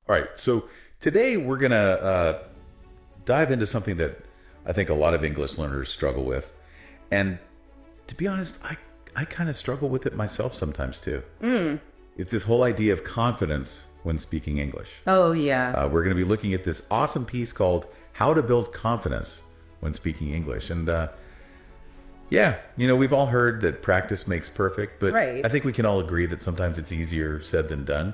All right, so today we're going to dive into something that I think a lot of English learners struggle with. And to be honest, I kind of struggle with it myself sometimes too. It's this whole idea of confidence when speaking English. Oh, yeah. We're going to be looking at this awesome piece called How to Build Confidence When Speaking English. And yeah, we've all heard that practice makes perfect, but Right. I think we can all agree that sometimes it's easier said than done.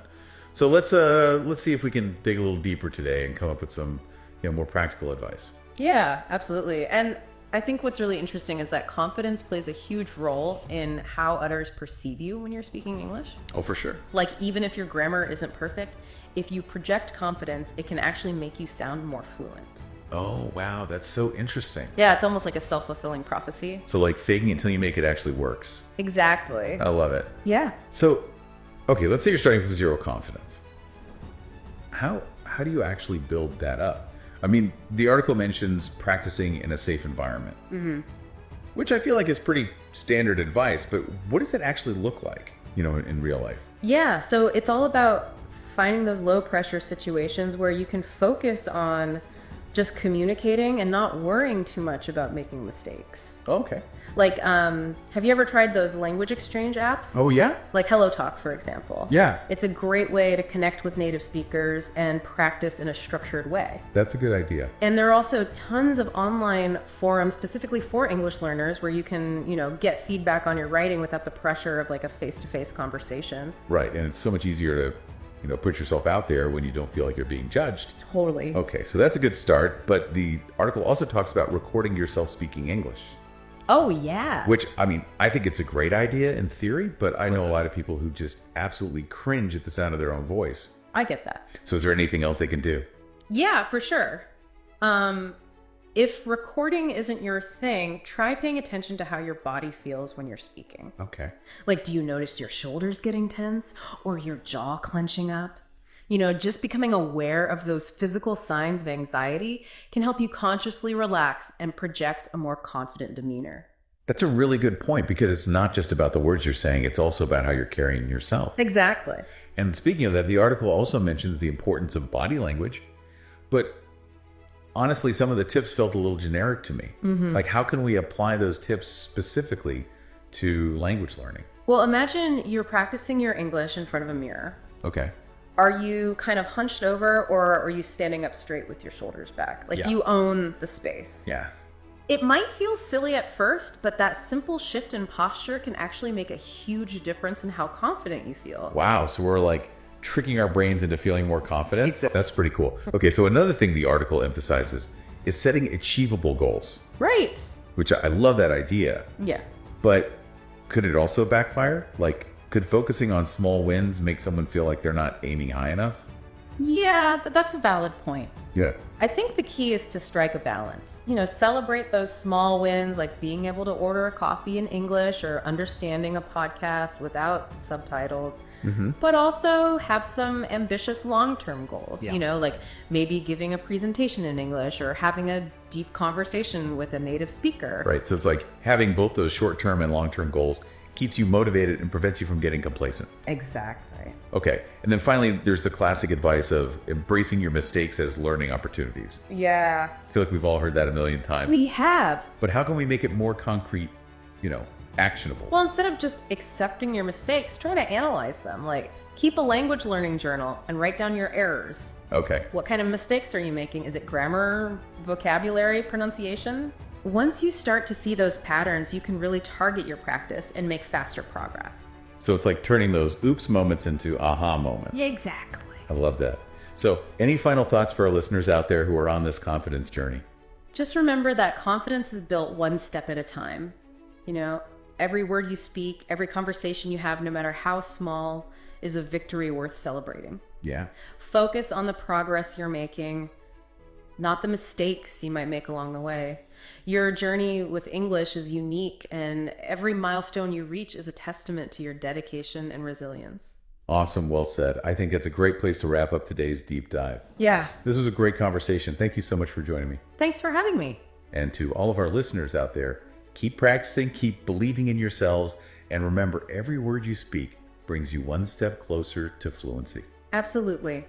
So let's see if we can dig a little deeper today and come up with some more practical advice. Yeah, absolutely. And I think what's really interesting is that confidence plays a huge role in how others perceive you when you're speaking English. Oh, for sure. Like, even if your grammar isn't perfect, if you project confidence, it can actually make you sound more fluent. Oh, wow, that's so interesting. Yeah, it's almost like a self-fulfilling prophecy. So like faking it until you make it actually works. Exactly. I love it. Yeah. So, okay, let's say you're starting from zero confidence. How do you actually build that up? I mean, the article mentions practicing in a safe environment, which I feel like is pretty standard advice, but what does that actually look like, in real life? Yeah, so it's all about finding those low pressure situations where you can focus on just communicating and not worrying too much about making mistakes. Okay. Like, have you ever tried those language exchange apps? Oh, yeah? Like HelloTalk, for example. Yeah. It's a great way to connect with native speakers and practice in a structured way. That's a good idea. And there are also tons of online forums specifically for English learners where you can, get feedback on your writing without the pressure of like a face-to-face conversation. Right, and it's so much easier to, put yourself out there when you don't feel like you're being judged. Totally. Okay, so that's a good start, but the article also talks about recording yourself speaking English. Oh, yeah. Which, I mean, I think it's a great idea in theory, but I know a lot of people who just absolutely cringe at the sound of their own voice. I get that. So is there anything else they can do? Yeah, for sure. If recording isn't your thing, try paying attention to how your body feels when you're speaking. Okay. Like, do you notice your shoulders getting tense or your jaw clenching up? Just becoming aware of those physical signs of anxiety can help you consciously relax and project a more confident demeanor. That's a really good point because it's not just about the words you're saying, it's also about how you're carrying yourself. Exactly. And speaking of that, the article also mentions the importance of body language, but honestly, some of the tips felt a little generic to me. Like, how can we apply those tips specifically to language learning? Well, imagine you're practicing your English in front of a mirror. Okay. Are you kind of hunched over or are you standing up straight with your shoulders back? Like, Yeah. you own the space. Yeah. It might feel silly at first, but that simple shift in posture can actually make a huge difference in how confident you feel. Wow. So we're like tricking our brains into feeling more confident. Exactly. That's pretty cool. Okay. So another thing the article emphasizes is setting achievable goals, Right. which I love that idea. Yeah. But could it also backfire? Like, could focusing on small wins make someone feel like they're not aiming high enough? Yeah, that's a valid point. Yeah. I think the key is to strike a balance. Celebrate those small wins, like being able to order a coffee in English or understanding a podcast without subtitles. But also have some ambitious long-term goals, Yeah. like maybe giving a presentation in English or having a deep conversation with a native speaker. Right. So it's like having both those short-term and long-term goals keeps you motivated and prevents you from getting complacent. Exactly. Okay. And then finally, there's the classic advice of embracing your mistakes as learning opportunities. Yeah. I feel like we've all heard that a million times. We have. But how can we make it more concrete, actionable? Well, instead of just accepting your mistakes, try to analyze them. Like, keep a language learning journal and write down your errors. Okay. What kind of mistakes are you making? Is it grammar, vocabulary, pronunciation? Once you start to see those patterns, you can really target your practice and make faster progress. So it's like turning those oops moments into aha moments. Yeah, exactly. I love that. So any final thoughts for our listeners out there who are on this confidence journey? Just remember that confidence is built one step at a time. Every word you speak, every conversation you have, no matter how small, is a victory worth celebrating. Yeah. Focus on the progress you're making, not the mistakes you might make along the way. Your journey with English is unique, and every milestone you reach is a testament to your dedication and resilience. Awesome. Well said. I think that's a great place to wrap up today's deep dive. Yeah. This was a great conversation. Thank you so much for joining me. Thanks for having me. And to all of our listeners out there, keep practicing, keep believing in yourselves, and remember every word you speak brings you one step closer to fluency. Absolutely.